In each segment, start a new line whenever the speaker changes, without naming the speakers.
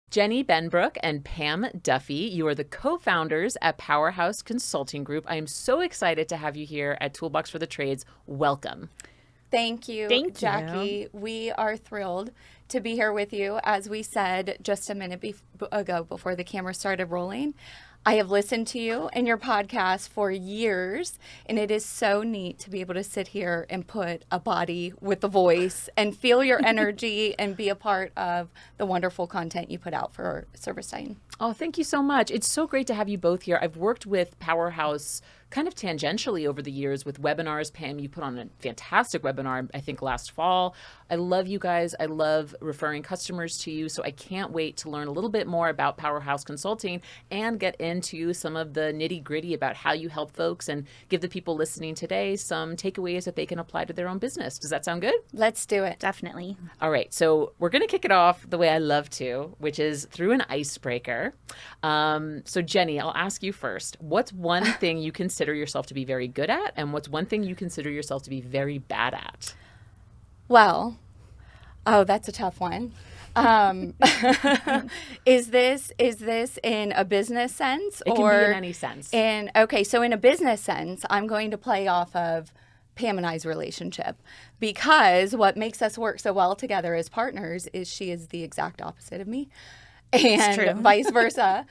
Jenny Benbrook and Pam Duffy, you are the co-founders at Powerhouse Consulting Group. I am so excited to have you here at Toolbox for the Trades. Welcome.
Thank you, Jackie. We are thrilled to be here with you. As we said just a minute ago before the camera started rolling, I have listened to you and your podcast for years, and it is so neat to be able to sit here and put a body with the voice and feel your energy and be a part of the wonderful content you put out for ServiceTitan.
Oh, thank you so much. It's so great to have you both here. I've worked with Powerhouse kind of tangentially over the years with webinars. Pam, you put on a fantastic webinar, I think last fall. I love you guys. I love referring customers to you. So I can't wait to learn a little bit more about Powerhouse Consulting and get into some of the nitty gritty about how you help folks and give the people listening today some takeaways that they can apply to their own business. Does that sound good?
Let's do it.
Definitely.
All right. So we're going to kick it off the way I love to, which is through an icebreaker. So Jenny, I'll ask you first. What's one thing you consider yourself to be very good at, and what's one thing you consider yourself to be very bad at?
Well, that's a tough one. Is this in a business sense?
It can be in any sense.
So in a business sense, I'm going to play off of Pam and I's relationship, because what makes us work so well together as partners is she is the exact opposite of me, and vice versa.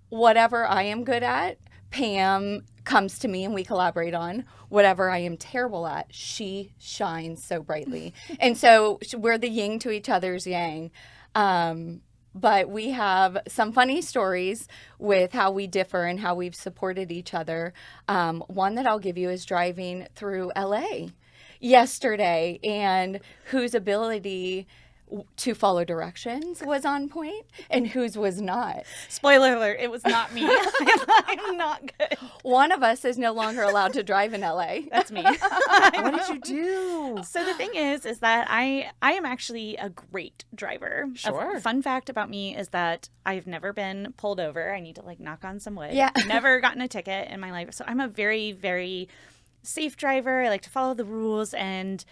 Whatever I am good at, Pam comes to me and we collaborate on. Whatever I am terrible at, she shines so brightly. And so we're the yin to each other's yang. But we have some funny stories with how we differ and how we've supported each other. One that I'll give you is driving through LA yesterday, and whose ability to follow directions was on point and whose was not.
Spoiler alert, it was not me. I'm not good.
One of us is no longer allowed to drive in LA.
That's me.
What did you do?
So the thing is that I am actually a great driver.
Sure.
A fun fact about me is that I've never been pulled over. I need to knock on some wood.
Yeah.
Never gotten a ticket in my life. So I'm a very, very safe driver. I like to follow the rules, and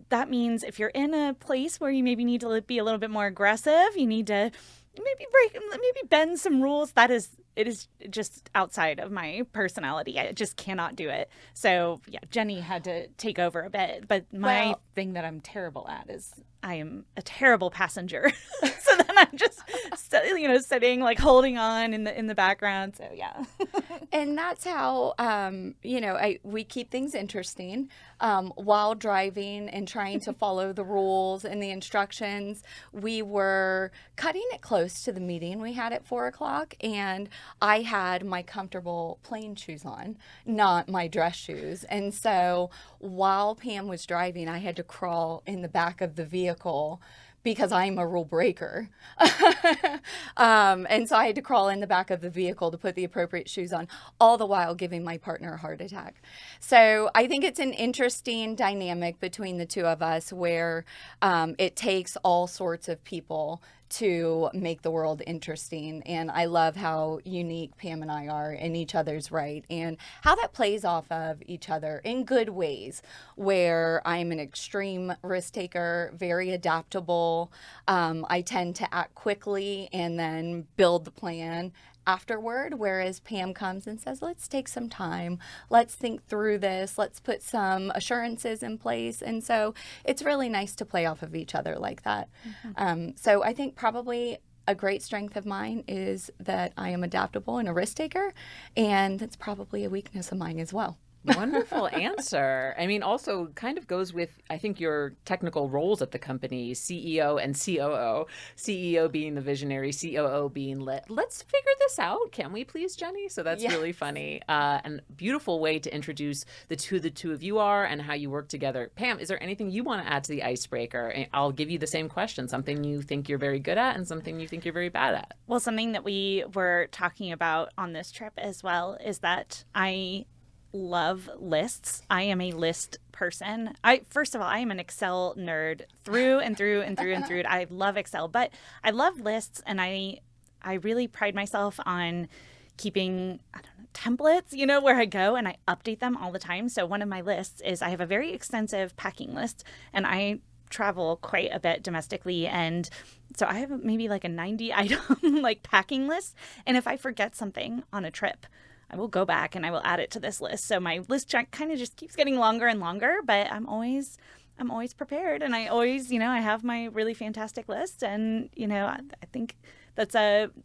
that means if you're in a place where you maybe need to be a little bit more aggressive, you need to maybe bend some rules. It is just outside of my personality. I just cannot do it. So yeah, Jenny had to take over a bit. But my thing that I'm terrible at is I am a terrible passenger. So then I'm just sitting holding on in the background. So yeah.
And that's how we keep things interesting while driving and trying to follow the rules and the instructions. We were cutting it close to the meeting we had at 4:00, and I had my comfortable plain shoes on, not my dress shoes. And so while Pam was driving, I had to crawl in the back of the vehicle because I'm a rule breaker. And so I had to crawl in the back of the vehicle to put the appropriate shoes on, all the while giving my partner a heart attack. So I think it's an interesting dynamic between the two of us where it takes all sorts of people to make the world interesting. And I love how unique Pam and I are in each other's right, and how that plays off of each other in good ways, where I'm an extreme risk taker, very adaptable. I tend to act quickly and then build the plan afterward, whereas Pam comes and says, let's take some time, let's think through this, let's put some assurances in place. And so it's really nice to play off of each other like that. Mm-hmm. So I think probably a great strength of mine is that I am adaptable and a risk taker, and that's probably a weakness of mine as well.
Wonderful answer. I mean, also kind of goes with, I think, your technical roles at the company, CEO and COO. CEO being the visionary, COO being let's figure this out. Can we please, Jenny? So that's really funny. And beautiful way to introduce the two of you are and how you work together. Pam, is there anything you want to add to the icebreaker? I'll give you the same question. Something you think you're very good at and something you think you're very bad at.
Well, something that we were talking about on this trip as well is that I love lists. I am a list person. First of all, I am an Excel nerd through and through and through and through. I love Excel, but I love lists, and I really pride myself on keeping, templates, where I go, and I update them all the time. So one of my lists is I have a very extensive packing list, and I travel quite a bit domestically, and so I have maybe like a 90 item like packing list. And if I forget something on a trip, I will go back and I will add it to this list. So my list kind of just keeps getting longer and longer, but I'm always prepared, and I always, I have my really fantastic list, and I think that's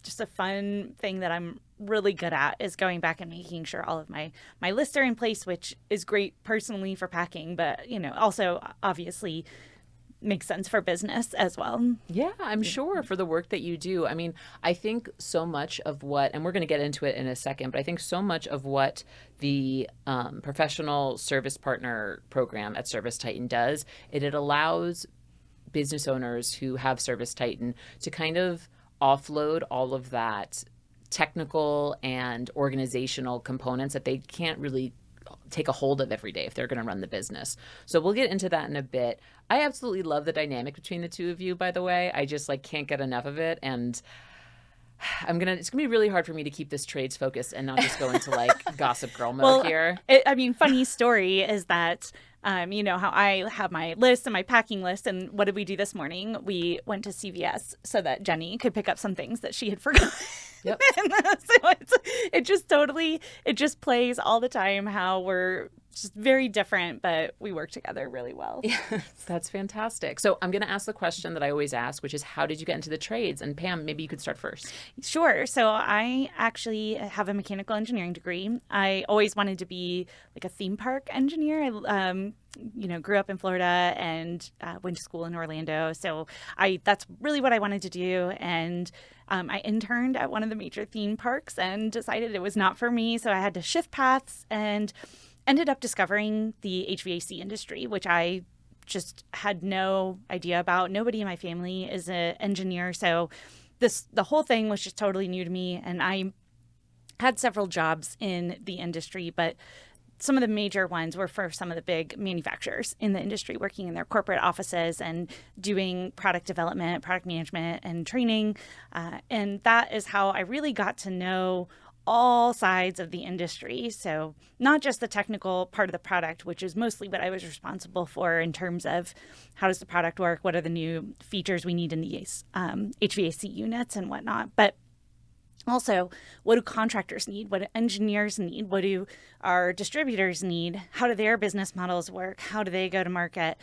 just a fun thing that I'm really good at, is going back and making sure all of my lists are in place, which is great personally for packing, but also obviously makes sense for business as well.
Yeah, I'm sure, for the work that you do. I mean, I think so much of what, and we're going to get into it in a second, but I think so much of what the professional service partner program at ServiceTitan does, it allows business owners who have ServiceTitan to kind of offload all of that technical and organizational components that they can't really take a hold of every day if they're going to run the business. So we'll get into that in a bit. I absolutely love the dynamic between the two of you, by the way. I just can't get enough of it. And it's gonna be really hard for me to keep this trades focused and not just go into gossip girl mode here.
Funny story is that how I have my list and my packing list, and what did we do this morning? We went to CVS so that Jenny could pick up some things that she had forgotten.
Yep.
So it just plays all the time how we're just very different, but we work together really well.
Yes. That's fantastic. So I'm going to ask the question that I always ask, which is, how did you get into the trades? And Pam, maybe you could start first.
Sure. So I actually have a mechanical engineering degree. I always wanted to be like a theme park engineer. I grew up in Florida and went to school in Orlando. So that's really what I wanted to do. And I interned at one of the major theme parks and decided it was not for me. So I had to shift paths and ended up discovering the HVAC industry, which I just had no idea about. Nobody in my family is an engineer. So the whole thing was just totally new to me. And I had several jobs in the industry, but some of the major ones were for some of the big manufacturers in the industry, working in their corporate offices and doing product development, product management, and training. And that is how I really got to know all sides of the industry. So not just the technical part of the product, which is mostly what I was responsible for in terms of how does the product work, what are the new features we need in these HVAC units and whatnot, but also, what do contractors need? What do engineers need? What do our distributors need? How do their business models work? How do they go to market?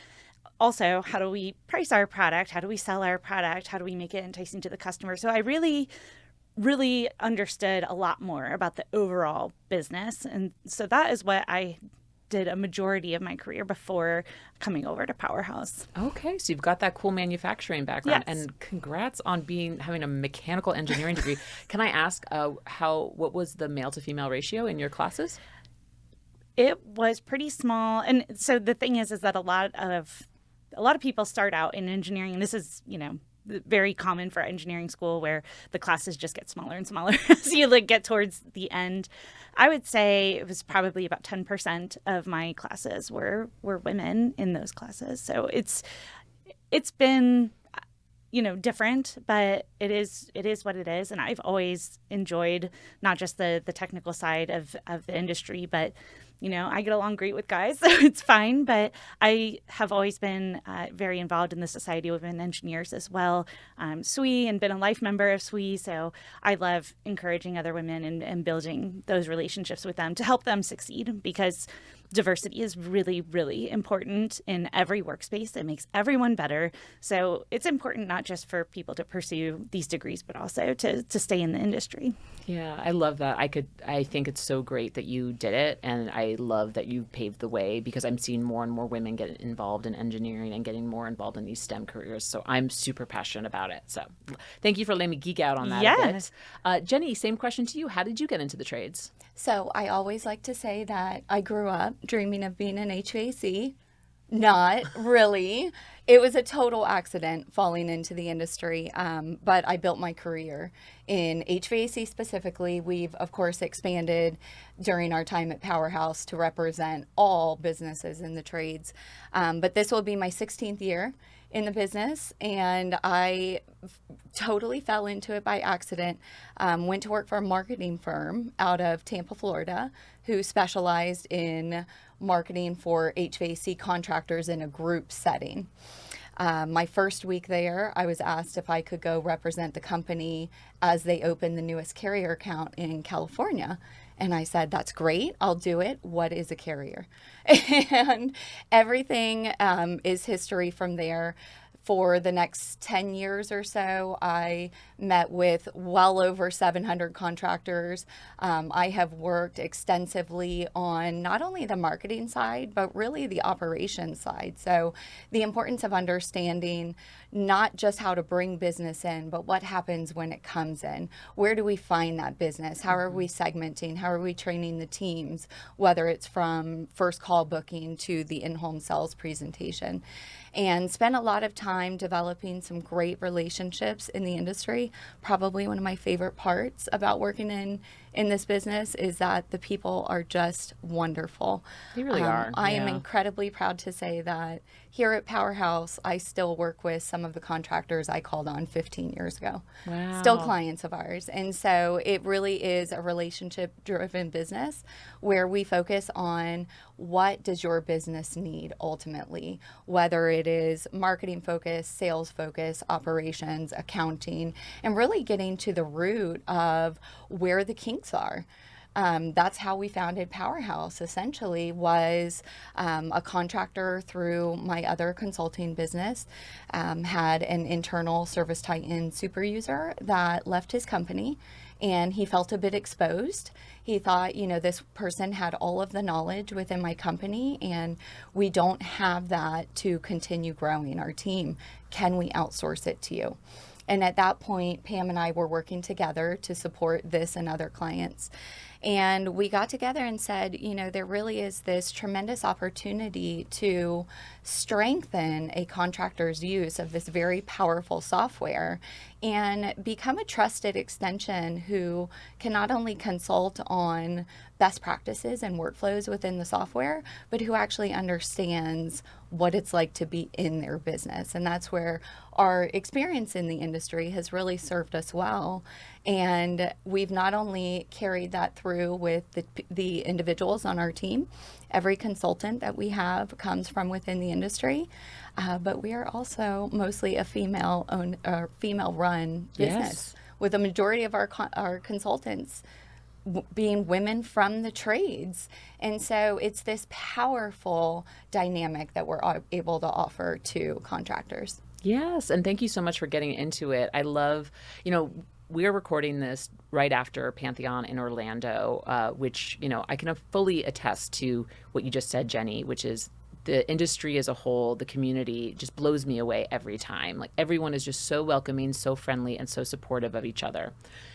Also, how do we price our product? How do we sell our product? How do we make it enticing to the customer? So I really understood a lot more about the overall business. And so that is what I did a majority of my career before coming over to Powerhouse.
Okay, so you've got that cool manufacturing background,
yes.
And congrats on having a mechanical engineering degree. Can I ask what was the male to female ratio in your classes?
It was pretty small, and so the thing is that a lot of people start out in engineering, and this is very common for engineering school, where the classes just get smaller and smaller as you get towards the end. I would say it was probably about 10% of my classes were women in those classes. So it's been different, but it is what it is. And I've always enjoyed not just the technical side of the industry, but I get along great with guys, so it's fine. But I have always been very involved in the Society of Women Engineers as well, SWE, and been a life member of SWE. So I love encouraging other women and building those relationships with them to help them succeed, because diversity is really, really important in every workspace. It makes everyone better. So it's important not just for people to pursue these degrees, but also to stay in the industry.
Yeah, I love that. I think it's so great that you did it, and I love that you paved the way, because I'm seeing more and more women get involved in engineering and getting more involved in these STEM careers. So I'm super passionate about it. So thank you for letting me geek out on that a bit. Jenny, same question to you. How did you get into the trades?
So I always like to say that I grew up dreaming of being an HVAC. Not really. It was a total accident falling into the industry, but I built my career in HVAC specifically. We've, of course, expanded during our time at Powerhouse to represent all businesses in the trades. But this will be my 16th year in the business, and I totally fell into it by accident. Went to work for a marketing firm out of Tampa, Florida, who specialized in marketing for HVAC contractors in a group setting. My first week there, I was asked if I could go represent the company as they opened the newest carrier account in California. And I said, that's great. I'll do it. What is a carrier? And everything is history from there. For the next 10 years or so, I met with well over 700 contractors. I have worked extensively on not only the marketing side, but really the operations side. So the importance of understanding not just how to bring business in, but what happens when it comes in. Where do we find that business? How are we segmenting? How are we training the teams, whether it's from first call booking to the in-home sales presentation? And spent a lot of time developing some great relationships in the industry. Probably one of my favorite parts about working in this business is that the people are just wonderful.
They really are.
I am incredibly proud to say that here at Powerhouse, I still work with some of the contractors I called on 15 years ago.
Wow.
Still clients of ours. And so it really is a relationship-driven business where we focus on what does your business need ultimately, whether it is marketing focus, sales focus, operations, accounting, and really getting to the root of where the kinks are. That's how we founded Powerhouse, essentially, was a contractor through my other consulting business, had an internal ServiceTitan super user that left his company, and he felt a bit exposed. He thought, this person had all of the knowledge within my company, and we don't have that to continue growing our team. Can we outsource it to you? And at that point, Pam and I were working together to support this and other clients. And we got together and said, there really is this tremendous opportunity to strengthen a contractor's use of this very powerful software and become a trusted extension who can not only consult on best practices and workflows within the software, but who actually understands what it's like to be in their business. And that's where our experience in the industry has really served us well. And we've not only carried that through with the individuals on our team. Every consultant that we have comes from within the industry, but we are also mostly a female-run business,
Yes.
with a majority of our consultants being women from the trades. And so it's this powerful dynamic that we're able to offer to contractors.
Yes, and thank you so much for getting into it. I love, we're recording this right after Pantheon in Orlando, which, I can fully attest to what you just said, Jenny, which is the industry as a whole, the community just blows me away every time. Like everyone is just so welcoming, so friendly, and so supportive of each other.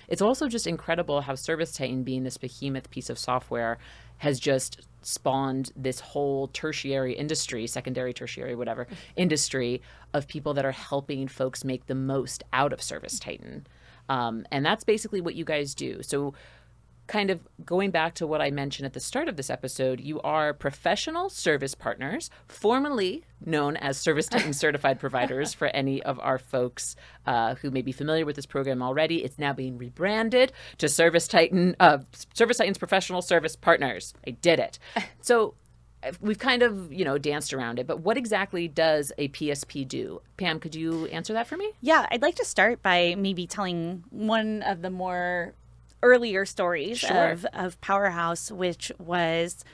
It's also just incredible how ServiceTitan, being this behemoth piece of software, has just spawned this whole tertiary industry, secondary, tertiary, whatever, industry of people that are helping folks make the most out of ServiceTitan. And that's basically what you guys do. So kind of going back to what I mentioned at the start of this episode, you are professional service partners, formerly known as ServiceTitan certified providers for any of our folks who may be familiar with this program already. It's now being rebranded to ServiceTitan's professional service partners. I did it. So we've kind of, danced around it, but what exactly does a PSP do? Pam, could you answer that for me?
Yeah, I'd like to start by maybe telling one of the more earlier stories of Powerhouse, which was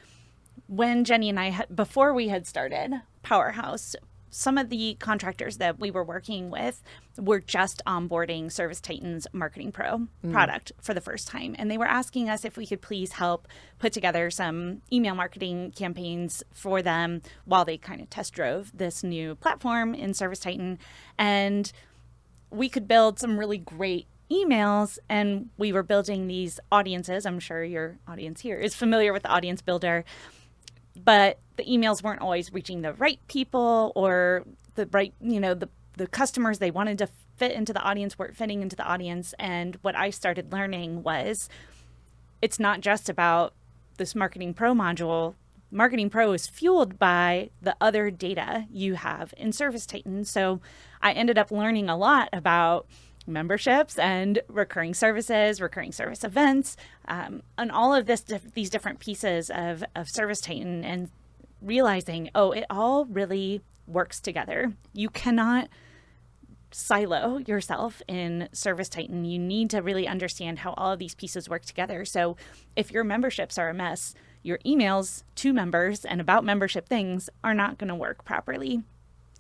when Jenny and I before we had started Powerhouse, some of the contractors that we were working with were just onboarding ServiceTitan's Marketing Pro product for the first time. And they were asking us if we could please help put together some email marketing campaigns for them while they kind of test drove this new platform in ServiceTitan. And we could build some really great emails, and we were building these audiences. I'm sure your audience here is familiar with the audience builder, but the emails weren't always reaching the right people, or the right, the customers they wanted to fit into the audience weren't fitting into the audience. And what I started learning was it's not just about this Marketing Pro module. Marketing Pro is fueled by the other data you have in ServiceTitan. So I ended up learning a lot about memberships and recurring service events, and all of these different pieces of ServiceTitan, and realizing, it all really works together. You cannot silo yourself in ServiceTitan. You need to really understand how all of these pieces work together. So if your memberships are a mess, your emails to members and about membership things are not going to work properly.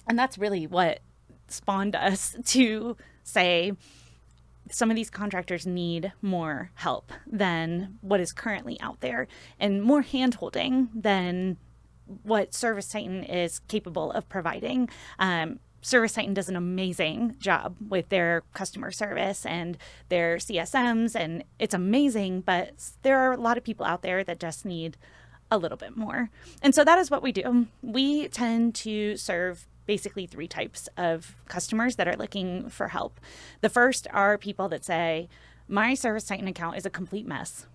And that's really what spawned us to say some of these contractors need more help than what is currently out there and more hand-holding than what ServiceTitan is capable of providing. ServiceTitan does an amazing job with their customer service and their CSMs, and it's amazing, but there are a lot of people out there that just need a little bit more. And so that is what we do. We tend to serve basically 3 types of customers that are looking for help. The first are people that say, my ServiceTitan account is a complete mess.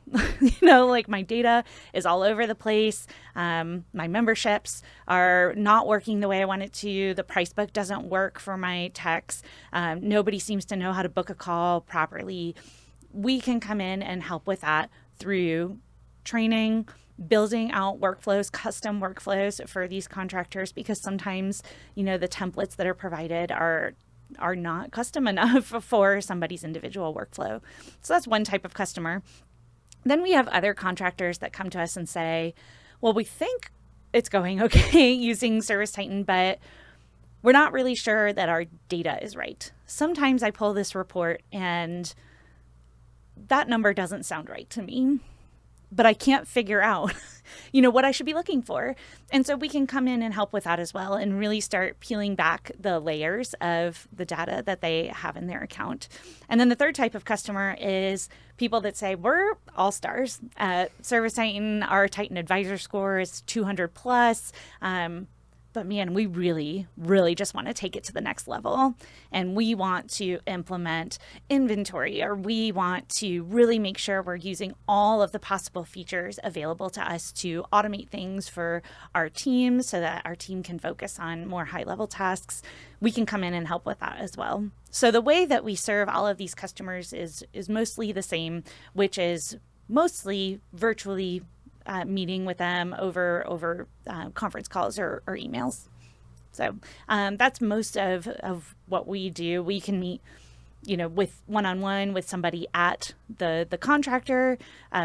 Like my data is all over the place. My memberships are not working the way I want it to. The price book doesn't work for my techs. Nobody seems to know how to book a call properly. We can come in and help with that through training, building out workflows, custom workflows for these contractors, because sometimes, the templates that are provided are not custom enough for somebody's individual workflow. So that's one type of customer. Then we have other contractors that come to us and say, well, we think it's going okay using ServiceTitan, but we're not really sure that our data is right. Sometimes I pull this report and that number doesn't sound right to me, but I can't figure out, what I should be looking for. And so we can come in and help with that as well and really start peeling back the layers of the data that they have in their account. And then the third type of customer is people that say, we're all stars at ServiceTitan. Our Titan Advisor score is 200 plus. But man, we really, really just want to take it to the next level. And we want to implement inventory, or we want to really make sure we're using all of the possible features available to us to automate things for our team so that our team can focus on more high-level tasks. We can come in and help with that as well. So the way that we serve all of these customers is mostly the same, which is mostly virtually meeting with them over conference calls or emails. So that's most of what we do. We can meet, with one-on-one with somebody at the contractor.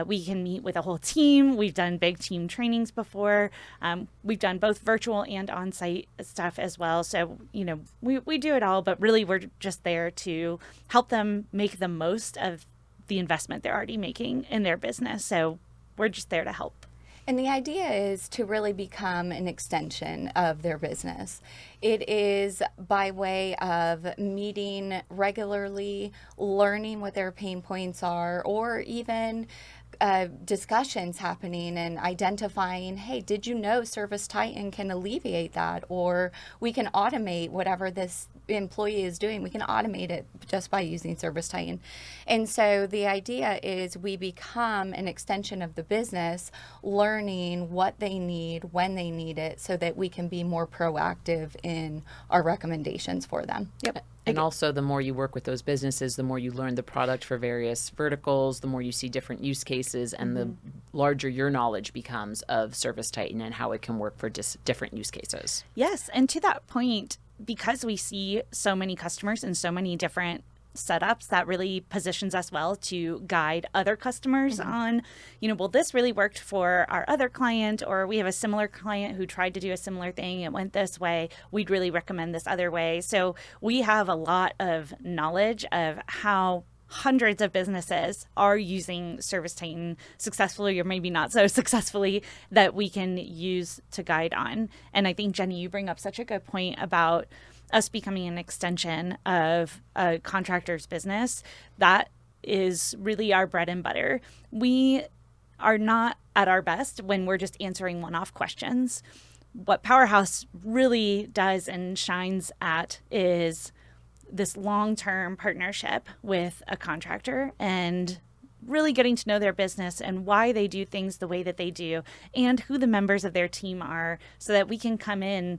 We can meet with a whole team. We've done big team trainings before. We've done both virtual and on-site stuff as well. So, we do it all, but really we're just there to help them make the most of the investment they're already making in their business. So we're just there to help.
And the idea is to really become an extension of their business. It is by way of meeting regularly, learning what their pain points are, or even discussions happening and identifying, hey, did you know ServiceTitan can alleviate that? Or we can automate whatever this employee is doing. We can automate it just by using ServiceTitan. And so the idea is we become an extension of the business, learning what they need, when they need it, so that we can be more proactive in our recommendations for them.
Yep. And also, the more you work with those businesses, the more you learn the product for various verticals, the more you see different use cases, and the larger your knowledge becomes of ServiceTitan and how it can work for different use cases.
Yes. And to that point, because we see so many customers and so many different setups, that really positions us well to guide other customers on, well, this really worked for our other client, or we have a similar client who tried to do a similar thing. It went this way. We'd really recommend this other way. So we have a lot of knowledge of how hundreds of businesses are using ServiceTitan successfully, or maybe not so successfully, that we can use to guide on. And I think, Jenny, you bring up such a good point about us becoming an extension of a contractor's business. That is really our bread and butter. We are not at our best when we're just answering one-off questions. What Powerhouse really does and shines at is this long-term partnership with a contractor and really getting to know their business and why they do things the way that they do and who the members of their team are, so that we can come in,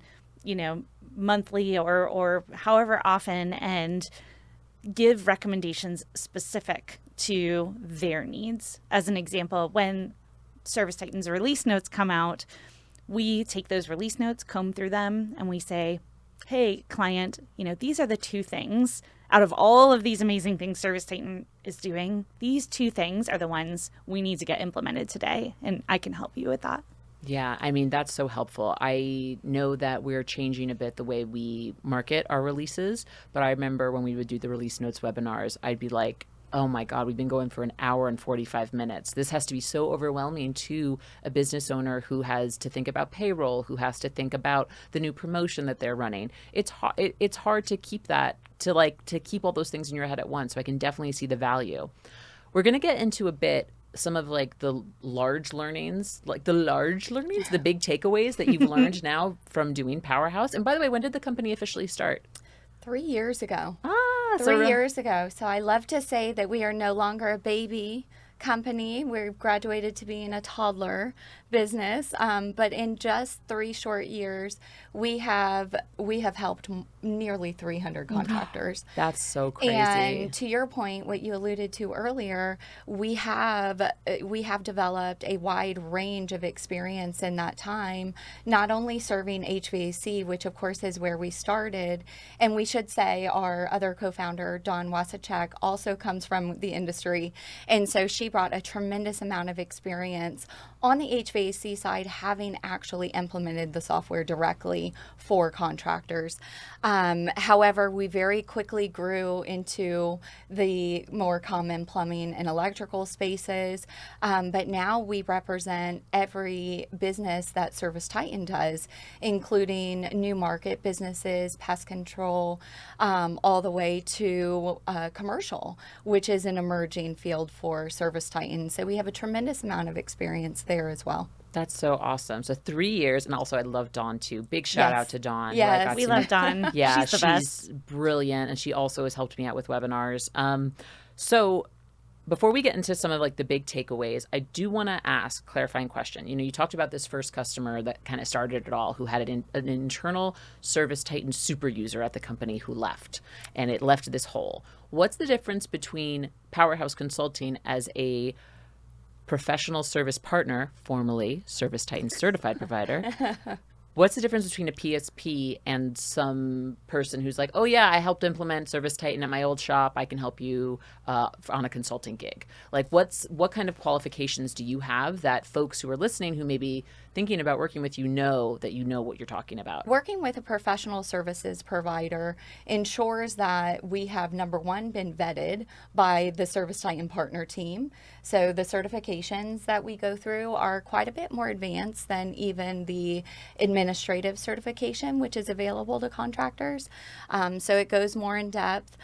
monthly or however often and give recommendations specific to their needs. As an example, when ServiceTitan's release notes come out, we take those release notes, comb through them, and we say, hey, client, these are the two things out of all of these amazing things ServiceTitan is doing. These two things are the ones we need to get implemented today, and I can help you with that.
Yeah, I mean, that's so helpful. I know that we're changing a bit the way we market our releases, but I remember when we would do the release notes webinars, I'd be like, oh my God, we've been going for an hour and 45 minutes. This has to be so overwhelming to a business owner who has to think about payroll, who has to think about the new promotion that they're running. It's hard to keep that, to keep all those things in your head at once. So I can definitely see the value. We're going to get into a bit some of the large learnings, the big takeaways that you've learned now from doing Powerhouse. And by the way, when did the company officially start?
3 years ago.
So
3 years ago. So I love to say that we are no longer a baby company. We've graduated to being a toddler business. But in just 3 short years, we have helped nearly 300 contractors.
That's so crazy.
And to your point, what you alluded to earlier, we have developed a wide range of experience in that time, not only serving HVAC, which of course is where we started, and we should say our other co-founder, Dawn Wasachek, also comes from the industry, and so she brought a tremendous amount of experience on the HVAC side, having actually implemented the software directly for contractors. However, we very quickly grew into the more common plumbing and electrical spaces, but now we represent every business that ServiceTitan does, including new market businesses, pest control, all the way to commercial, which is an emerging field for ServiceTitan. So we have a tremendous amount of experience there as well.
That's so awesome. So 3 years, and also I love Dawn too. Big shout out to Dawn.
Yes,
we love Dawn.
Yeah,
she's the best.
Brilliant, and she also has helped me out with webinars. So before we get into some of the big takeaways, I do want to ask a clarifying question. You talked about this first customer that kind of started it all, who had an internal ServiceTitan super user at the company who left, and it left this hole. What's the difference between Powerhouse Consulting as a professional service partner, formerly ServiceTitan certified provider? What's the difference between a PSP and some person who's like, oh yeah, I helped implement ServiceTitan at my old shop. I can help you on a consulting gig. What kind of qualifications do you have that folks who are listening who may be thinking about working with you know that you know what you're talking about?
Working with a professional services provider ensures that we have, number one, been vetted by the ServiceTitan partner team. So the certifications that we go through are quite a bit more advanced than even the administrative certification, which is available to contractors. So it goes more in depth.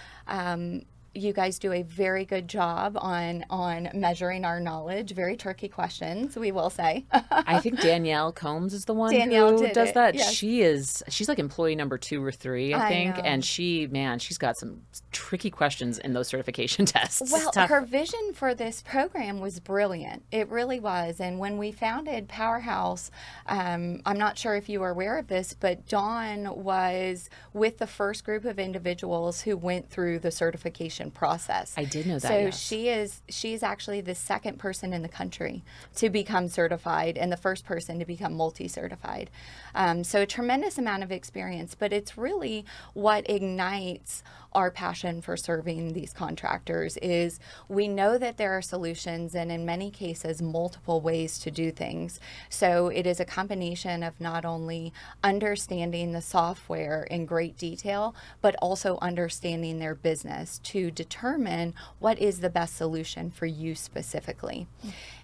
You guys do a very good job on measuring our knowledge. Very tricky questions, we will say.
I think Danielle Combs is the one
Danielle
who does that.
Yes.
She's like employee number 2 or 3, I think.
know.
And she's got some tricky questions in those certification tests.
Well, her vision for this program was brilliant. It really was. And when we founded Powerhouse, I'm not sure if you are aware of this, but Dawn was with the first group of individuals who went through the certification process.
I did know that.
So
yes.
she's actually the second person in the country to become certified and the first person to become multi-certified. So a tremendous amount of experience, but it's really what ignites our passion for serving these contractors. Is we know that there are solutions, and in many cases multiple ways to do things. So it is a combination of not only understanding the software in great detail, but also understanding their business to determine what is the best solution for you specifically.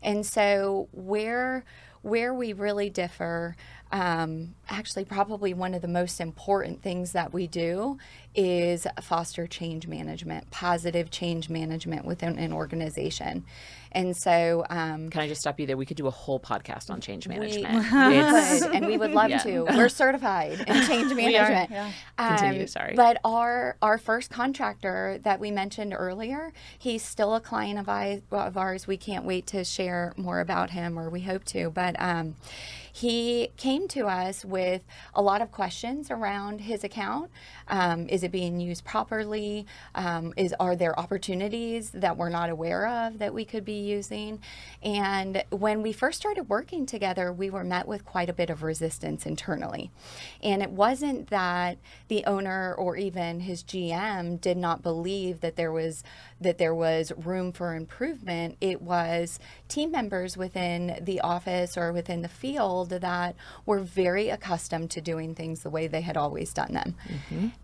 And so where we really differ, actually probably one of the most important things that we do is foster change management, positive change management within an organization. And so
can I just stop you there? We could do a whole podcast on change management.
And we would love to. We're certified in change management.
We are,
Continue, sorry.
But our first contractor that we mentioned earlier, he's still a client of ours. We can't wait to share more about him, or we hope to. But he came to us with a lot of questions around his account. Is it being used properly? Are there opportunities that we're not aware of that we could be using? And when we first started working together, we were met with quite a bit of resistance internally. And it wasn't that the owner or even his GM did not believe that there was room for improvement. It was team members within the office or within the field that were very accustomed to doing things the way they had always done them.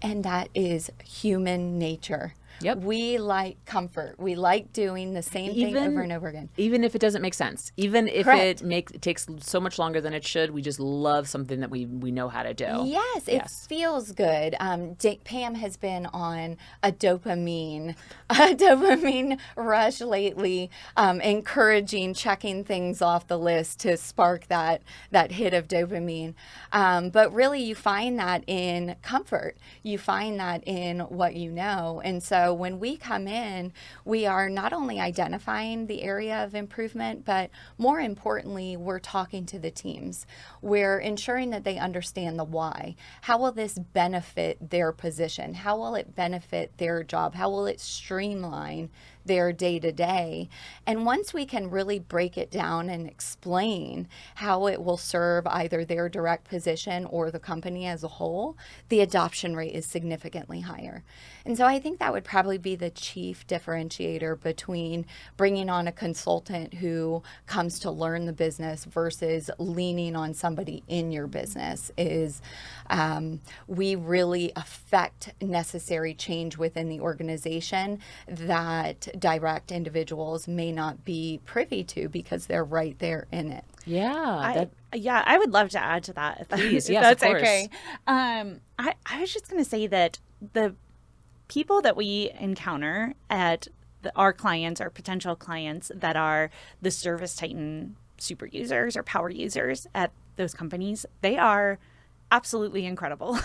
And that is human nature.
Yep.
We like comfort. We like doing the same thing over and over again.
Even if it doesn't make sense. Even if
Correct.
it takes so much longer than it should, we just love something that we know how to do.
Yes, it feels good. Pam has been on a dopamine rush lately, encouraging checking things off the list to spark that hit of dopamine. But really, you find that in comfort. You find that in what you know. And so when we come in, we are not only identifying the area of improvement, but more importantly, we're talking to the teams. We're ensuring that they understand the why. How will this benefit their position? How will it benefit their job? How will it streamline their day-to-day? And once we can really break it down and explain how it will serve either their direct position or the company as a whole, the adoption rate is significantly higher. And so I think that would probably be the chief differentiator between bringing on a consultant who comes to learn the business versus leaning on somebody in your business is we really affect necessary change within the organization that direct individuals may not be privy to because they're right there in it.
Yeah.
I would love to add to that.
Please,
if
yes,
that's
of course.
okay. I was just going to say that the people that we encounter at our clients or potential clients that are the ServiceTitan super users or power users at those companies, they are absolutely incredible.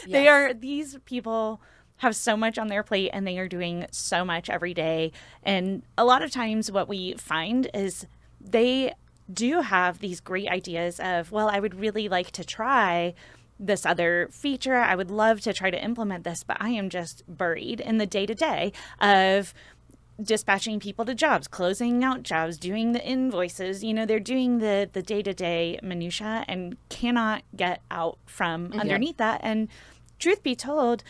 These people have so much on their plate and they are doing so much every day. And a lot of times what we find is they do have these great ideas of, well, I would really like to try this other feature. I would love to try to implement this, but I am just buried in the day-to-day of dispatching people to jobs, closing out jobs, doing the invoices. They're doing the day-to-day minutia and cannot get out from underneath that. And truth be told,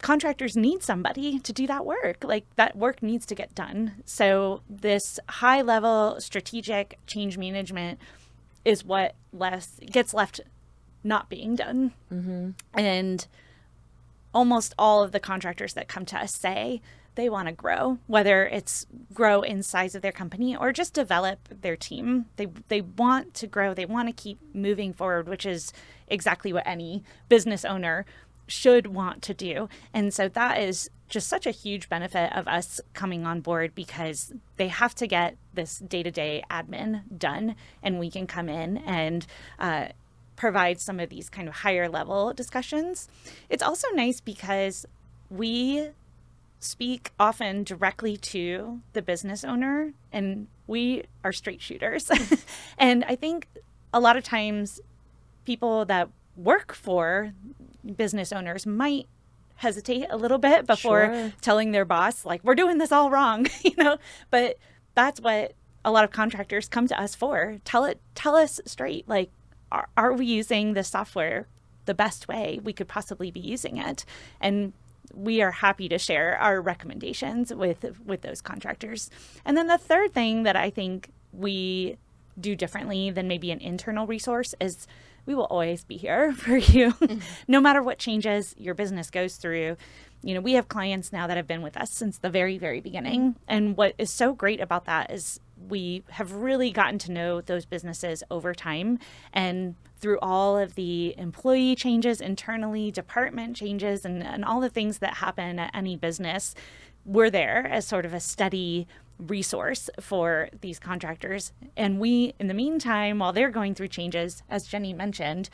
contractors need somebody to do that work. Like, that work needs to get done. So this high-level strategic change management is what gets left not being done. And almost all of the contractors that come to us say they want to grow, whether it's grow in size of their company or just develop their team. They want to grow. They want to keep moving forward, which is exactly what any business owner should want to do. And so that is just such a huge benefit of us coming on board, because they have to get this day-to-day admin done, and we can come in and provide some of these kind of higher level discussions. It's also nice because we speak often directly to the business owner, and we are straight shooters. And I think a lot of times people that work for business owners might hesitate a little bit before telling their boss, like, we're doing this all wrong, but that's what a lot of contractors come to us for. Tell us straight, like, are we using the software the best way we could possibly be using it? And we are happy to share our recommendations with those contractors. And then the third thing that I think we do differently than maybe an internal resource is we will always be here for you. No matter what changes your business goes through. We have clients now that have been with us since the very, very beginning. And what is so great about that is we have really gotten to know those businesses over time, and through all of the employee changes internally, department changes, and all the things that happen at any business, we're there as sort of a steady resource for these contractors. And we, in the meantime, while they're going through changes, as Jenny mentioned,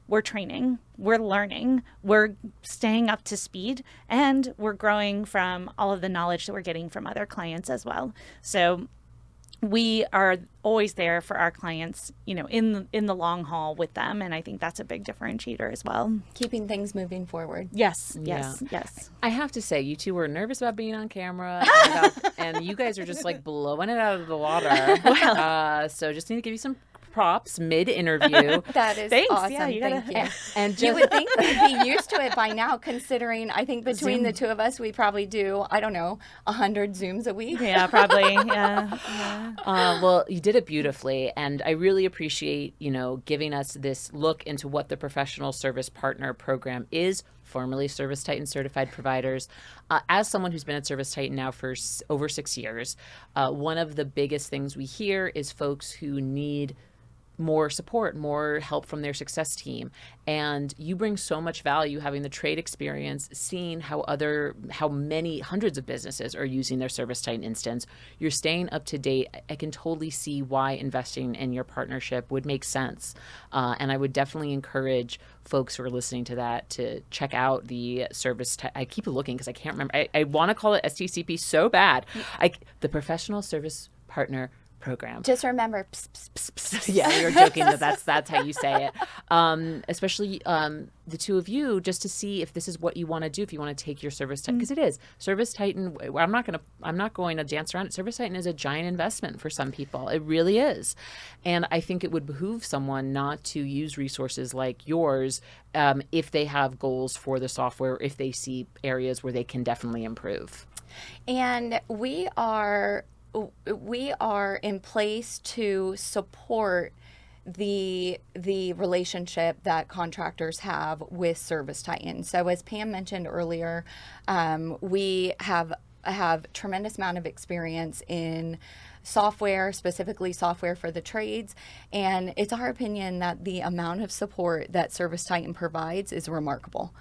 we're training, we're learning, we're staying up to speed, and we're growing from all of the knowledge that we're getting from other clients as well. So we are always there for our clients, in the long haul with them. And I think that's a big differentiator as well.
Keeping things moving forward.
Yes,
Yeah.
yes.
I have to say, you two were nervous about being on camera, and you guys are just like blowing it out of the water. So just need to give you some props mid-interview.
That is
Thanks.
awesome.
Yeah, you
Thank
gotta-
you.
And
You would think we'd be used to it by now, considering I think between the two of us, we probably do, 100 Zooms a week.
Yeah, probably. Yeah.
well, you did it beautifully, and I really appreciate, giving us this look into what the Professional Service Partner Program is, formerly ServiceTitan Certified Providers. As someone who's been at ServiceTitan now for over 6 years, one of the biggest things we hear is folks who need more support, more help from their success team. And you bring so much value having the trade experience, seeing how many hundreds of businesses are using their ServiceTitan instance. You're staying up to date. I can totally see why investing in your partnership would make sense. And I would definitely encourage folks who are listening to that to check out the I keep looking because I can't remember. I want to call it STCP so bad. The Professional Service Partner Program.
Just remember, pss, pss, pss, pss.
Yeah, we were joking that's how you say it. Especially the two of you, just to see if this is what you want to do, if you want to take your ServiceTitan, because it is. ServiceTitan, I'm not going to dance around it. ServiceTitan is a giant investment for some people. It really is. And I think it would behoove someone not to use resources like yours if they have goals for the software, if they see areas where they can definitely improve.
And we are in place to support the relationship that contractors have with ServiceTitan. So as Pam mentioned earlier, we have tremendous amount of experience in software, specifically software for the trades, and it's our opinion that the amount of support that ServiceTitan provides is remarkable.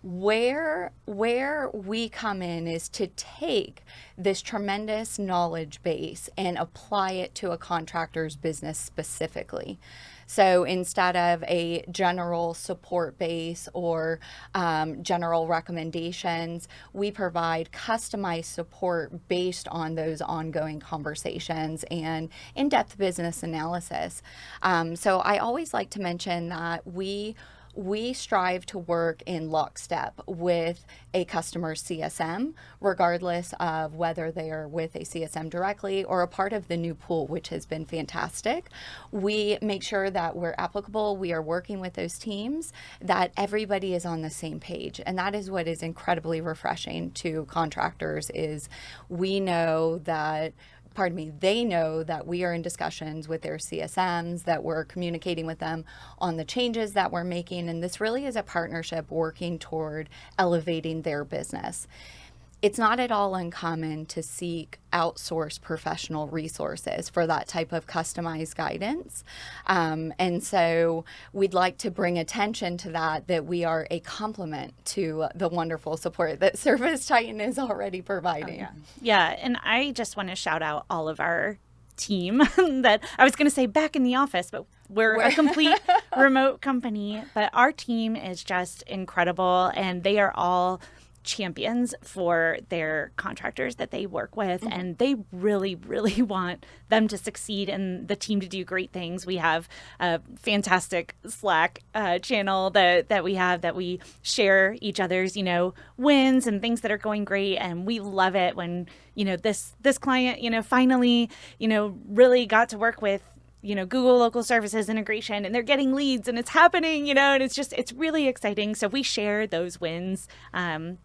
Where we come in is to take this tremendous knowledge base and apply it to a contractor's business specifically. So instead of a general support base or general recommendations, we provide customized support based on those ongoing conversations and in-depth business analysis. So I always like to mention that we strive to work in lockstep with a customer's CSM, regardless of whether they are with a CSM directly or a part of the new pool, which has been fantastic. We make sure that we're applicable, we are working with those teams, that everybody is on the same page. And that is what is incredibly refreshing to contractors is we know that they know that we are in discussions with their CSMs, that we're communicating with them on the changes that we're making, and this really is a partnership working toward elevating their business. It's not at all uncommon to seek outsourced professional resources for that type of customized guidance. And so we'd like to bring attention to that we are a complement to the wonderful support that ServiceTitan is already providing.
Oh, yeah, and I just want to shout out all of our team that I was going to say back in the office, but we're a complete remote company. But our team is just incredible, and they are all champions for their contractors that they work with, and they really, really want them to succeed and the team to do great things. We have a fantastic Slack channel that we share each other's, wins and things that are going great, and we love it when, this client, finally, really got to work with Google Local Services integration, and they're getting leads, and it's happening, and it's really exciting. So we share those wins, kind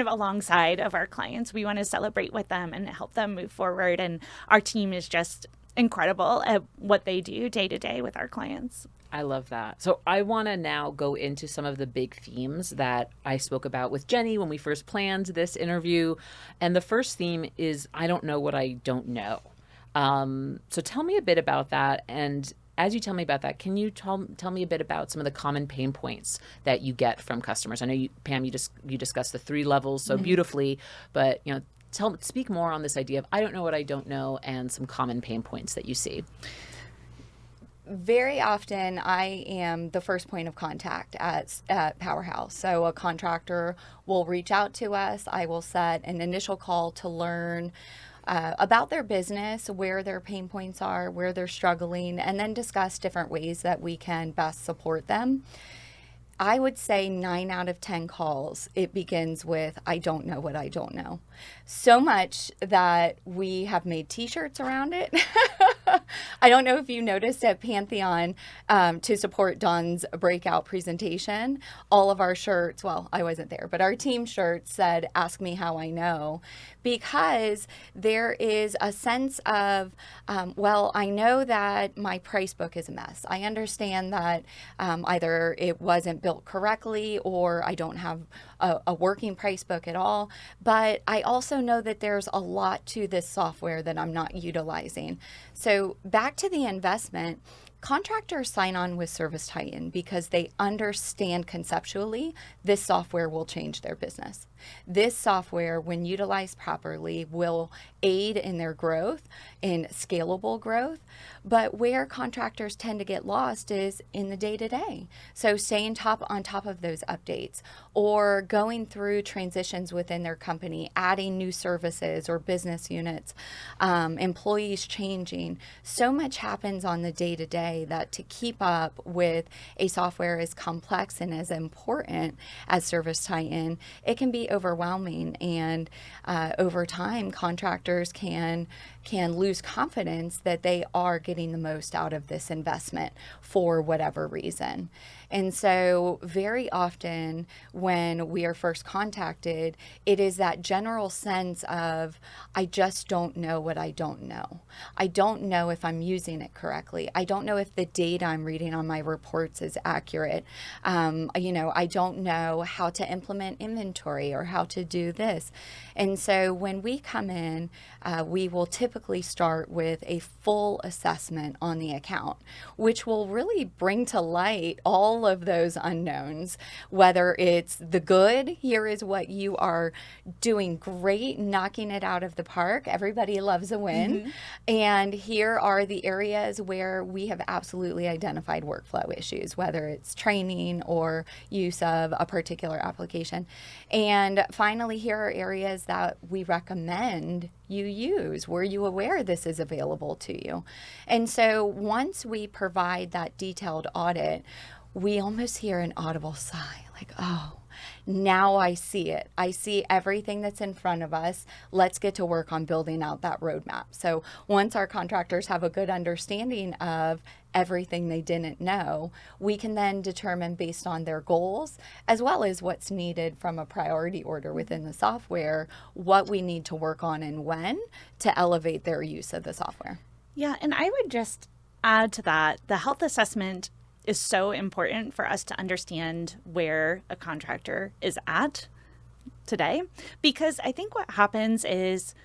of alongside of our clients. We want to celebrate with them and help them move forward. And our team is just incredible at what they do day to day with our clients.
I love that. So I want to now go into some of the big themes that I spoke about with Jenny when we first planned this interview. And the first theme is, I don't know what I don't know. So tell me a bit about that. And as you tell me about that, can you tell me a bit about some of the common pain points that you get from customers? I know Pam, you discussed the 3 levels so beautifully, but speak more on this idea of I don't know what I don't know and some common pain points that you see.
Very often I am the first point of contact at Powerhouse. So a contractor will reach out to us. I will set an initial call to learn about their business, where their pain points are, where they're struggling, and then discuss different ways that we can best support them. I would say 9 out of 10 calls, it begins with, I don't know what I don't know. So much that we have made t-shirts around it. I don't know if you noticed at Pantheon, to support Dawn's breakout presentation, all of our shirts, well, I wasn't there, but our team shirts said, ask me how I know, because there is a sense of, well, I know that my price book is a mess. I understand that either it wasn't built correctly or I don't have a working price book at all, but I also know that there's a lot to this software that I'm not utilizing. So back to the investment, contractors sign on with ServiceTitan because they understand conceptually this software will change their business. This software, when utilized properly, will aid in their growth, in scalable growth. But where contractors tend to get lost is in the day-to-day. So staying on top of those updates, or going through transitions within their company, adding new services or business units, employees changing. So much happens on the day-to-day that to keep up with a software as complex and as important as ServiceTitan, it can be overwhelming, and over time contractors can lose confidence that they are getting the most out of this investment for whatever reason. And so very often when we are first contacted, it is that general sense of, I just don't know what I don't know. I don't know if I'm using it correctly. I don't know if the data I'm reading on my reports is accurate. I don't know how to implement inventory or how to do this. And so when we come in, we will typically start with a full assessment on the account, which will really bring to light all of those unknowns, whether it's the good, here is what you are doing great, knocking it out of the park. Everybody loves a win. Mm-hmm. And here are the areas where we have absolutely identified workflow issues, whether it's training or use of a particular application. And finally, here are areas that we recommend you use. Were you aware this is available to you? And so once we provide that detailed audit, we almost hear an audible sigh, like, oh, now I see it. I see everything that's in front of us. Let's get to work on building out that roadmap. So once our contractors have a good understanding of everything they didn't know, we can then determine based on their goals, as well as what's needed from a priority order within the software, what we need to work on and when to elevate their use of the software.
Yeah, and I would just add to that, the health assessment is so important for us to understand where a contractor is at today, because I think what happens is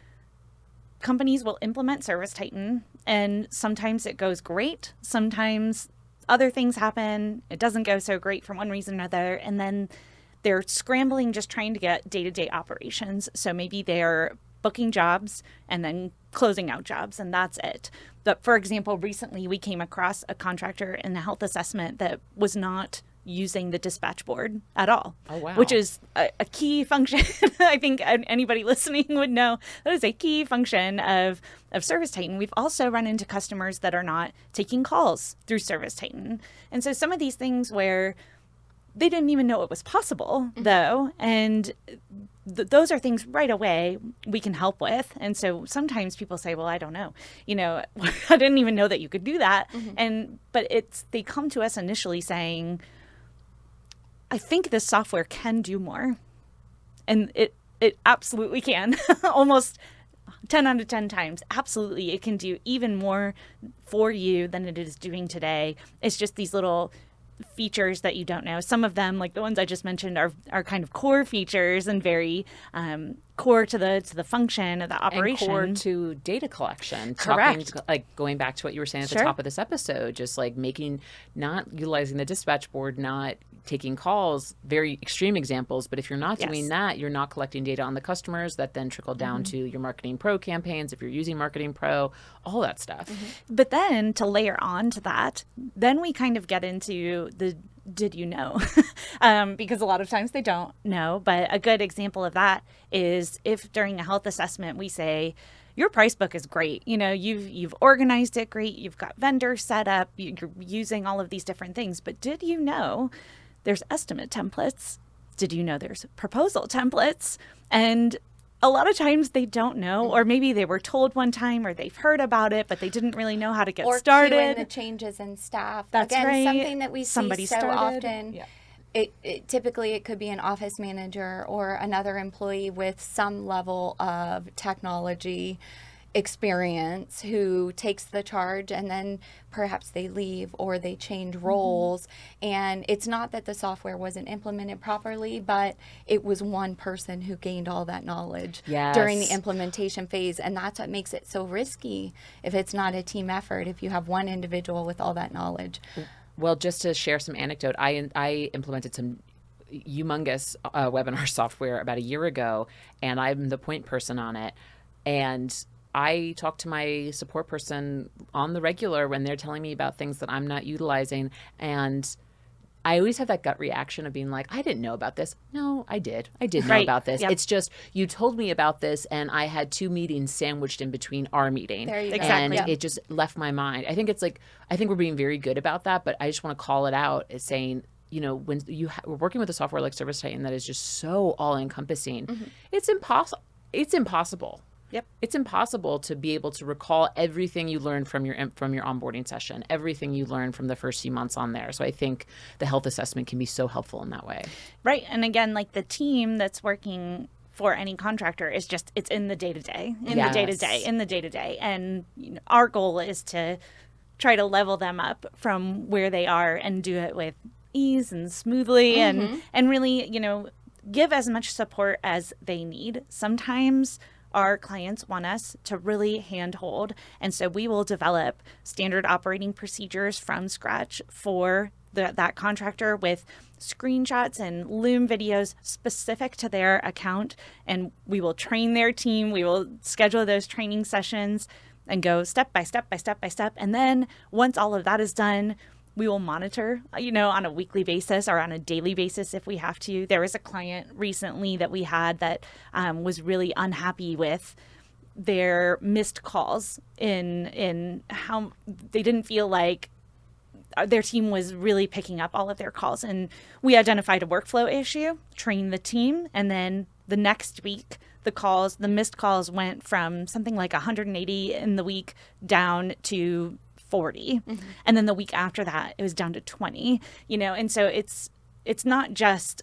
companies will implement ServiceTitan and sometimes it goes great. Sometimes other things happen. It doesn't go so great for one reason or another. And then they're scrambling, just trying to get day-to-day operations. So maybe they're booking jobs and then closing out jobs, and that's it. But for example, recently we came across a contractor in the health assessment that was not using the dispatch board at all.
Oh, wow.
Which is a key function. I think anybody listening would know that is a key function of ServiceTitan. We've also run into customers that are not taking calls through ServiceTitan. And so some of these things where they didn't even know it was possible, though, and those are things right away we can help with. And so sometimes people say, well, I don't know, I didn't even know that you could do that. Mm-hmm. But they come to us initially saying, I think this software can do more. And it absolutely can. Almost 10 out of 10 times. Absolutely. It can do even more for you than it is doing today. It's just these little features that you don't know. Some of them, like the ones I just mentioned, are kind of core features and very core to the function of the operation.
And core to data collection.
Correct.
Going back to what you were saying at
Sure.
the top of this episode, just like not utilizing the dispatch board, not taking calls, very extreme examples. But if you're not doing that, you're not collecting data on the customers that then trickle down to your Marketing Pro campaigns, if you're using Marketing Pro, all that stuff.
But then to layer on to that, then we kind of get into the did you know? Because a lot of times they don't know. But a good example of that is if during a health assessment we say, your price book is great. You've organized it great. You've got vendors set up. You're using all of these different things. But did you know there's estimate templates? Did you know there's proposal templates? And a lot of times they don't know, or maybe they were told one time, or they've heard about it, but they didn't really know how to get started.
Or the changes in staff.
That's
Again,
right.
Something that we
Somebody
see so
started.
often.
Yeah.
Typically it could be an office manager or another employee with some level of technology experience who takes the charge, and then perhaps they leave or they change roles. And it's not that the software wasn't implemented properly, but it was one person who gained all that knowledge during the implementation phase. And that's what makes it so risky if it's not a team effort, if you have one individual with all that knowledge.
Well, just to share some anecdote, I implemented some humongous webinar software about a year ago, and I'm the point person on it. And I talk to my support person on the regular when they're telling me about things that I'm not utilizing. And I always have that gut reaction of being like, I didn't know about this. No, I did. I did know about this. Yep. It's just, you told me about this, and I had 2 meetings sandwiched in between our meeting.
There you go.
Exactly.
And it just left my mind. I think we're being very good about that, but I just want to call it out as saying, when we're working with a software like ServiceTitan that is just so all-encompassing, it's impossible. It's impossible.
Yep.
It's impossible to be able to recall everything you learned from your onboarding session, everything you learned from the first few months on there. So I think the health assessment can be so helpful in that way.
Right. And again, like the team that's working for any contractor is just, it's in the day-to-day, in the day-to-day. And our goal is to try to level them up from where they are and do it with ease and smoothly and really, give as much support as they need. Sometimes our clients want us to really handhold, and so we will develop standard operating procedures from scratch for that contractor with screenshots and Loom videos specific to their account, and we will train their team. We will schedule those training sessions and go step by step by step by step, and then once all of that is done, we will monitor, on a weekly basis or on a daily basis if we have to. There was a client recently that we had that was really unhappy with their missed calls in how they didn't feel like their team was really picking up all of their calls. And we identified a workflow issue, trained the team, and then the next week, the missed calls went from something like 180 in the week down to 40. And then the week after that, it was down to 20, and so it's not just,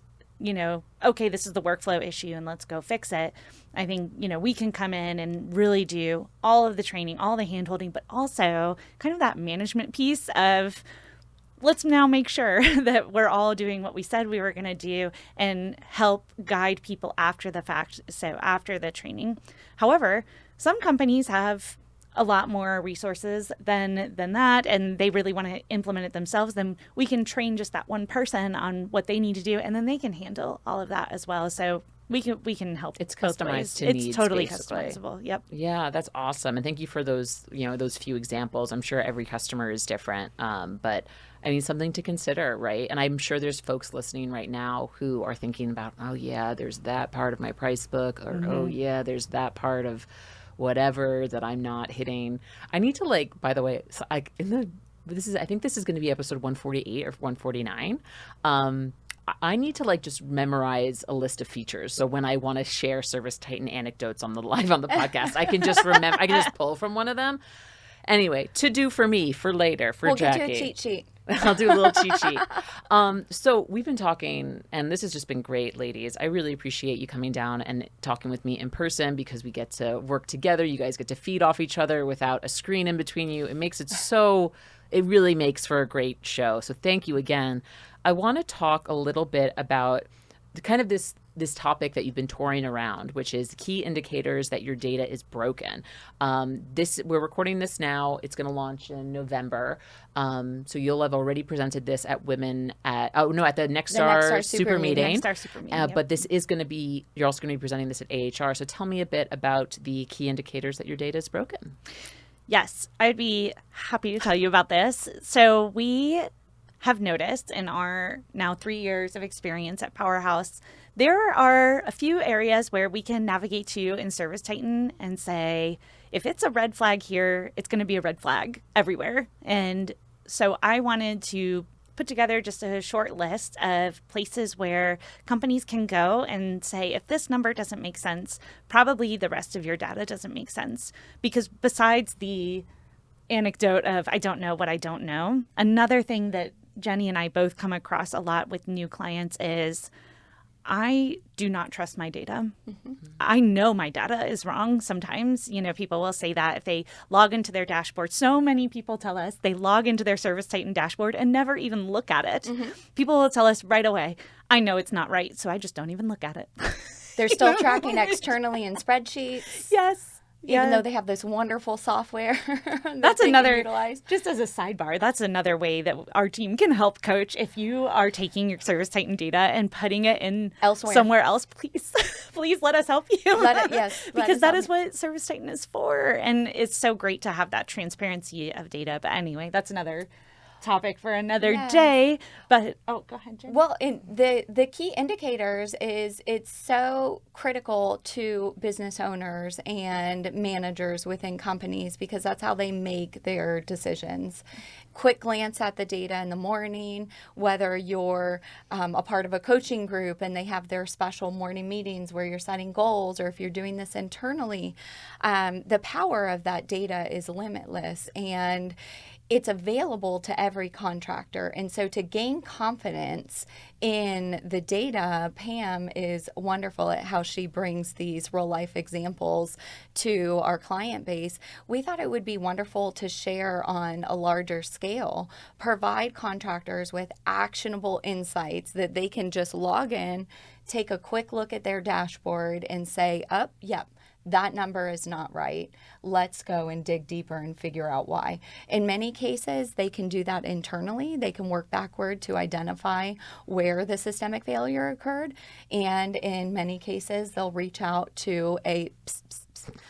okay, this is the workflow issue and let's go fix it. I think, we can come in and really do all of the training, all the hand-holding, but also kind of that management piece of let's now make sure that we're all doing what we said we were going to do and help guide people after the fact. So after the training. However, some companies have a lot more resources than that, and they really want to implement it themselves, then we can train just that one person on what they need to do, and then they can handle all of that as well. So we can help.
It's customized to needs.
It's totally
basically
customizable. Yep.
Yeah, that's awesome, and thank you for those those few examples. I'm sure every customer is different, but I mean, something to consider, right? And I'm sure there's folks listening right now who are thinking about, oh yeah, there's that part of my price book, or oh yeah, there's that part of whatever that I'm not hitting. I need to by the way, so I think this is going to be episode 148 or 149. I need to just memorize a list of features. So when I want to share ServiceTitan anecdotes on the podcast, I can just remember, I can just pull from one of them. Anyway, to do for me, for later, for Jackie.
We'll get you a cheat sheet.
I'll do a little cheat sheet. So we've been talking, and this has just been great, ladies. I really appreciate you coming down and talking with me in person because we get to work together. You guys get to feed off each other without a screen in between you. It really makes for a great show. So thank you again. I want to talk a little bit about kind of this topic that you've been touring around, which is key indicators that your data is broken. We're recording this now. It's going to launch in November. So you'll have already presented this at the Nexstar Super Meeting.
Nexstar Super Meeting. Yep.
But you're also going to be presenting this at AHR. So tell me a bit about the key indicators that your data is broken.
Yes, I'd be happy to tell you about this. So we have noticed in our now 3 years of experience at Powerhouse, there are a few areas where we can navigate to in ServiceTitan and say, if it's a red flag here, it's going to be a red flag everywhere. And so I wanted to put together just a short list of places where companies can go and say, if this number doesn't make sense, probably the rest of your data doesn't make sense. Because besides the anecdote of I don't know what I don't know, another thing that Jenny and I both come across a lot with new clients is I do not trust my data. I know my data is wrong. Sometimes, people will say that if they log into their dashboard. So many people tell us they log into their ServiceTitan dashboard and never even look at it. People will tell us right away, I know it's not right, so I just don't even look at it.
They're still tracking externally in spreadsheets.
Yes.
Even though they have this wonderful software
that's another
utilize.
Just as a sidebar, that's another way that our team can help coach. If you are taking your ServiceTitan data and putting it in
elsewhere,
somewhere else, please let us help you. Because that is what ServiceTitan is for, and it's so great to have that transparency of data. But anyway, that's another topic for another day. But go ahead, Jen.
Well, the key indicators is it's so critical to business owners and managers within companies because that's how they make their decisions. Quick glance at the data in the morning, whether you're a part of a coaching group and they have their special morning meetings where you're setting goals, or if you're doing this internally, the power of that data is limitless, and it's available to every contractor. And so to gain confidence in the data, Pam is wonderful at how she brings these real life examples to our client base. We thought it would be wonderful to share on a larger scale, provide contractors with actionable insights that they can just log in, take a quick look at their dashboard and say, yep, that number is not right. Let's go and dig deeper and figure out why. In many cases, they can do that internally. They can work backward to identify where the systemic failure occurred. And in many cases, they'll reach out to a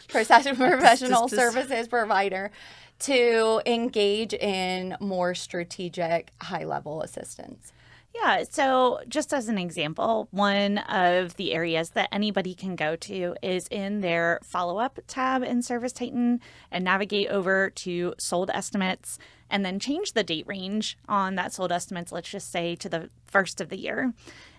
professional services provider to engage in more strategic, high-level assistance.
Yeah, so just as an example, one of the areas that anybody can go to is in their follow-up tab in ServiceTitan and navigate over to sold estimates and then change the date range on that sold estimates, let's just say to the first of the year.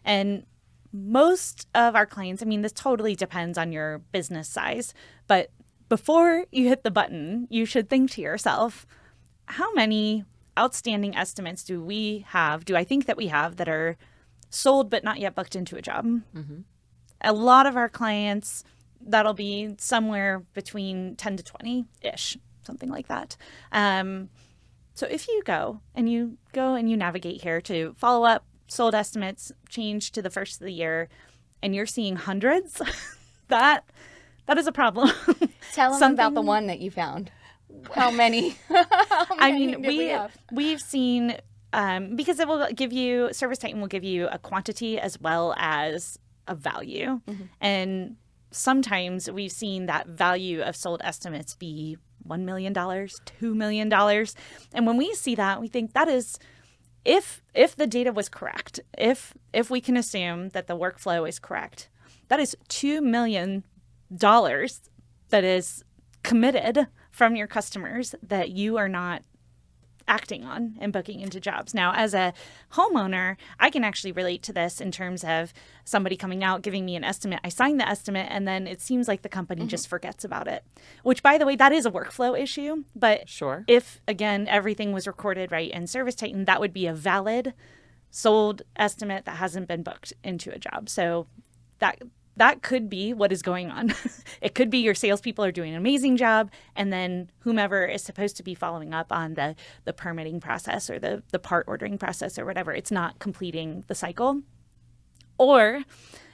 And most of our clients, this totally depends on your business size, but before you hit the button, you should think to yourself, how many outstanding estimates do I think that we have that are sold but not yet booked into a job? A lot of our clients, that'll be somewhere between 10 to 20-ish, something like that. So if you go and you navigate here to follow up, sold estimates, change to the first of the year, and you're seeing hundreds, that is a problem.
Tell them about the one that you found. How many?
We've seen, because it will give you, ServiceTitan will give you a quantity as well as a value. And sometimes we've seen that value of sold estimates be $1 million, $2 million. And when we see that, we think that is, if the data was correct, if we can assume that the workflow is correct, that is $2 million that is committed from your customers that you are not acting on and booking into jobs. Now, as a homeowner, I can actually relate to this in terms of somebody coming out, giving me an estimate. I sign the estimate, and then it seems like the company just forgets about it, which, by the way, that is a workflow issue. But
sure,
if, again, everything was recorded right in ServiceTitan, that would be a valid sold estimate that hasn't been booked into a job. So that could be what is going on. It could be your salespeople are doing an amazing job, and then whomever is supposed to be following up on the permitting process or the part ordering process or whatever, it's not completing the cycle. Or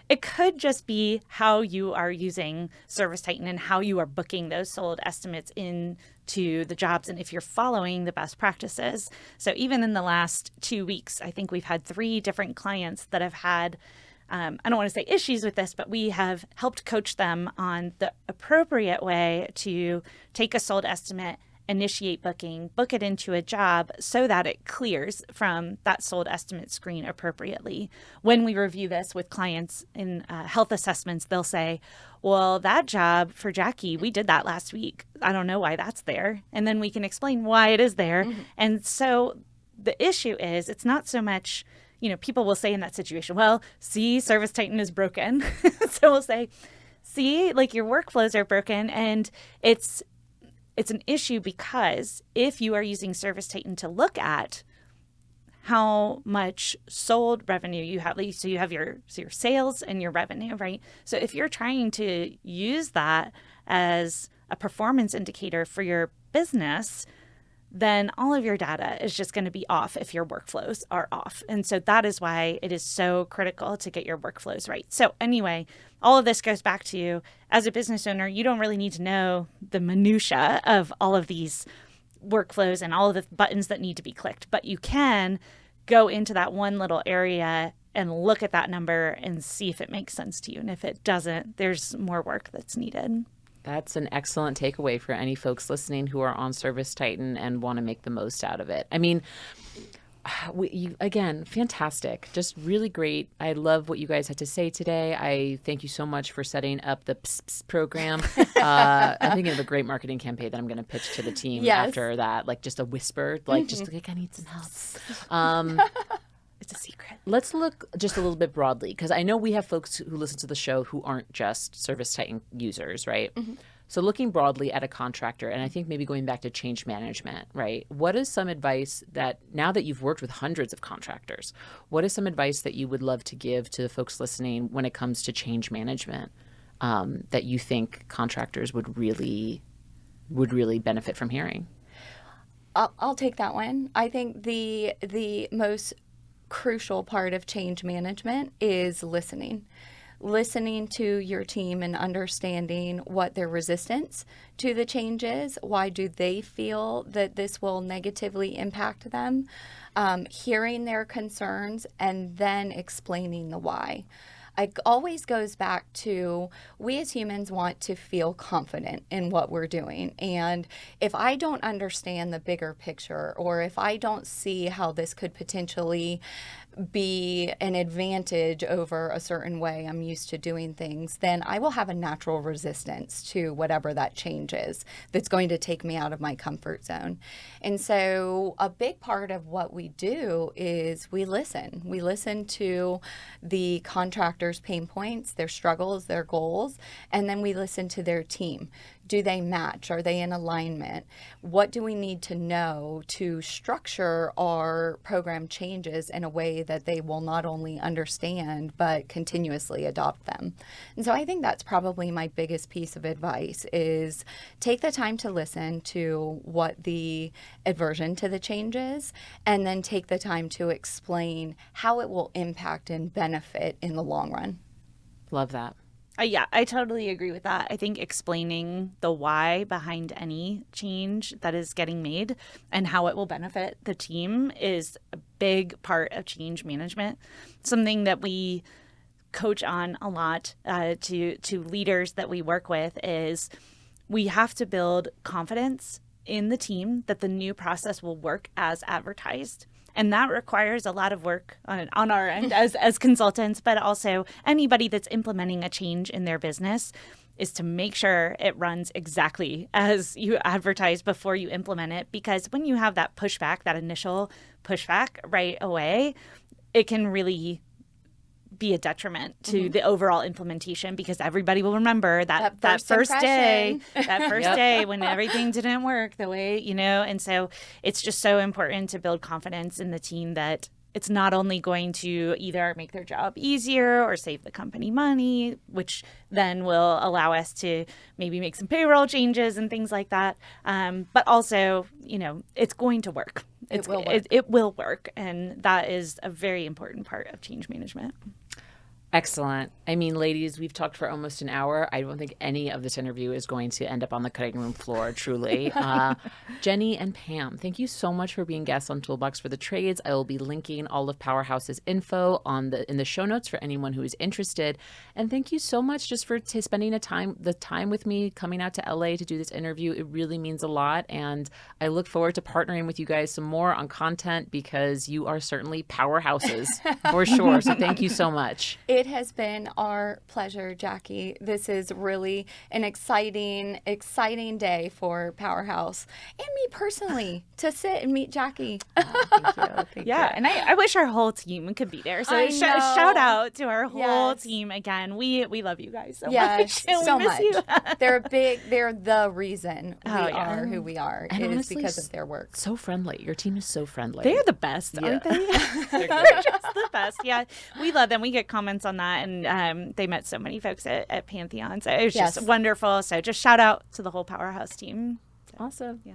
it could just be how you are using ServiceTitan and how you are booking those sold estimates into the jobs and if you're following the best practices. So even in the last 2 weeks, I think we've had 3 different clients that have had I don't want to say issues with this, but we have helped coach them on the appropriate way to take a sold estimate initiate booking, book it into a job so that it clears from that sold estimate screen appropriately. When we review this with clients in health assessments, they'll say, well, that job for Jackie, we did that last week. I don't know why that's there. And then we can explain why it is there. And so the issue is, it's not so much, people will say in that situation, well, see, ServiceTitan is broken. So we'll say, see, like your workflows are broken. And it's an issue because if you are using ServiceTitan to look at how much sold revenue you have, so you have your sales and your revenue, right? So if you're trying to use that as a performance indicator for your business, then all of your data is just going to be off if your workflows are off. And so that is why it is so critical to get your workflows right. So anyway, all of this goes back to you as a business owner. You don't really need to know the minutia of all of these workflows and all of the buttons that need to be clicked, but you can go into that one little area and look at that number and see if it makes sense to you. And if it doesn't, there's more work that's needed.
That's an excellent takeaway for any folks listening who are on ServiceTitan and want to make the most out of it. I mean, again, fantastic. Just really great. I love what you guys had to say today. I thank you so much for setting up the PSS program. I'm thinking of a great marketing campaign that I'm going to pitch to the team after that, like just a whisper, like just like, I need some help.
It's a secret.
Let's look just a little bit broadly, because I know we have folks who listen to the show who aren't just ServiceTitan users, right? So looking broadly at a contractor, and I think maybe going back to change management, right? What is some advice that, now that you've worked with hundreds of contractors, what is some advice that you would love to give to the folks listening when it comes to change management that you think contractors would really benefit from hearing?
I'll take that one. I think the most crucial part of change management is listening to your team and understanding what their resistance to the change is. Why do they feel that this will negatively impact them? Hearing their concerns and then explaining the why. It always goes back to, we as humans want to feel confident in what we're doing. And if I don't understand the bigger picture, or if I don't see how this could potentially be an advantage over a certain way I'm used to doing things, then I will have a natural resistance to whatever that change is that's going to take me out of my comfort zone. And so a big part of what we do is we listen. We listen to the contractors' pain points, their struggles, their goals, and then we listen to their team. Do they match? Are they in alignment? What do we need to know to structure our program changes in a way that they will not only understand, but continuously adopt them? And so I think that's probably my biggest piece of advice is take the time to listen to what the aversion to the change is, and then take the time to explain how it will impact and benefit in the long run.
Love that.
Yeah, I totally agree with that. I think explaining the why behind any change that is getting made and how it will benefit the team is a big part of change management. Something that we coach on a lot to leaders that we work with is we have to build confidence in the team that the new process will work as advertised. And that requires a lot of work on our end as consultants, but also anybody that's implementing a change in their business is to make sure it runs exactly as you advertise before you implement it. Because when you have that pushback, that initial pushback right away, it can really be a detriment to the overall implementation, because everybody will remember that first day when everything didn't work the way, and so it's just so important to build confidence in the team that it's not only going to either make their job easier or save the company money, which then will allow us to maybe make some payroll changes and things like that. But also, it's going to work.
It will work.
It will work. And that is a very important part of change management.
Excellent. I mean, ladies, we've talked for almost an hour. I don't think any of this interview is going to end up on the cutting room floor, truly. Jenny and Pam, thank you so much for being guests on Toolbox for the Trades. I will be linking all of Powerhouse's info in the show notes for anyone who is interested. And thank you so much just for spending the time with me, coming out to LA to do this interview. It really means a lot. And I look forward to partnering with you guys some more on content because you are certainly powerhouses for sure. So thank you so much.
It has been our pleasure, Jackie. This is really an exciting day for Powerhouse and me personally to sit and meet Jackie.
Thank you.
Yeah, and I wish our whole team could be there. So
I know.
shout out to our whole
Yes.
team again. We love you guys so
Yes,
much. And
so
we miss
much.
you.
They're the reason we
Oh, yeah.
are who we are.
And
It is
honestly,
because of their work.
So friendly. Your team is so friendly.
They are the best, aren't
Yeah.
they? They're just the best. Yeah, we love them. We get comments on that, and they met so many folks at Pantheon. So it was
Yes.
just wonderful. So just shout out to the whole Powerhouse team.
Awesome.
Yeah.